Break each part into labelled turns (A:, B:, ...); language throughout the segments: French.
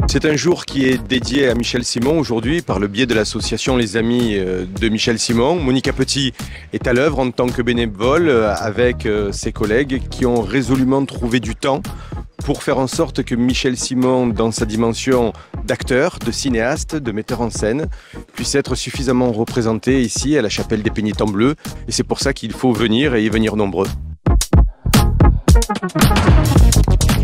A: C'est un jour qui est dédié à Michel Simon aujourd'hui par le biais de l'association Les Amis de Michel Simon. Monica Petit est à l'œuvre en tant que bénévole avec ses collègues qui ont résolument trouvé du temps pour faire en sorte que Michel Simon, dans sa dimension d'acteur, de cinéaste, de metteur en scène, puisse être suffisamment représenté ici à la Chapelle des Pénitents Bleus. Et c'est pour ça qu'il faut venir et y venir nombreux.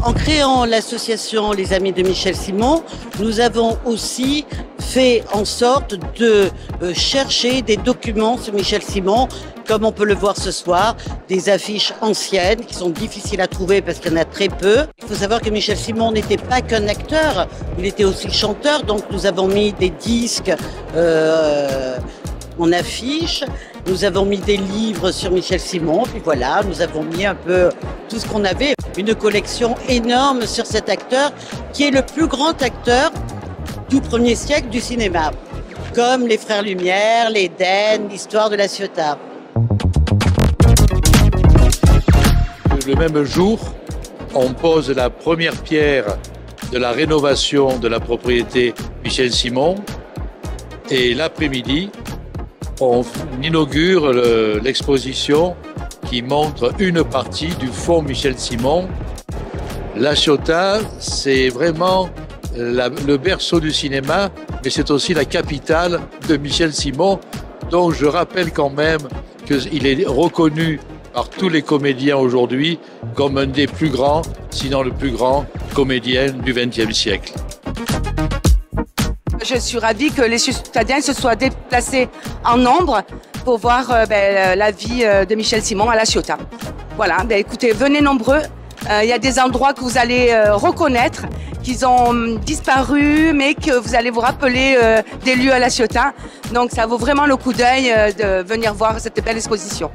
B: En créant l'association Les Amis de Michel Simon, nous avons aussi fait en sorte de chercher des documents sur Michel Simon, comme on peut le voir ce soir, des affiches anciennes qui sont difficiles à trouver parce qu'il y en a très peu. Il faut savoir que Michel Simon n'était pas qu'un acteur, il était aussi chanteur, donc nous avons mis des disques en affiche. Nous avons mis des livres sur Michel Simon, puis voilà, nous avons mis un peu tout ce qu'on avait. Une collection énorme sur cet acteur qui est le plus grand acteur du 1er siècle du cinéma, comme les Frères Lumière, l'Éden, l'Histoire de la Ciotat.
C: Le même jour, on pose la première pierre de la rénovation de la propriété Michel Simon et l'après-midi, on inaugure l'exposition qui montre une partie du fonds Michel Simon. La Ciotat, c'est vraiment le berceau du cinéma, mais c'est aussi la capitale de Michel Simon, dont je rappelle quand même qu'il est reconnu par tous les comédiens aujourd'hui comme un des plus grands, sinon le plus grand comédien du XXe siècle.
D: Je suis ravie que les citadins se soient déplacés en nombre pour voir la vie de Michel Simon à la Ciotat. Voilà, écoutez, venez nombreux. Il y a des endroits que vous allez reconnaître, qu'ils ont disparu, mais que vous allez vous rappeler des lieux à la Ciotat. Donc ça vaut vraiment le coup d'œil de venir voir cette belle exposition.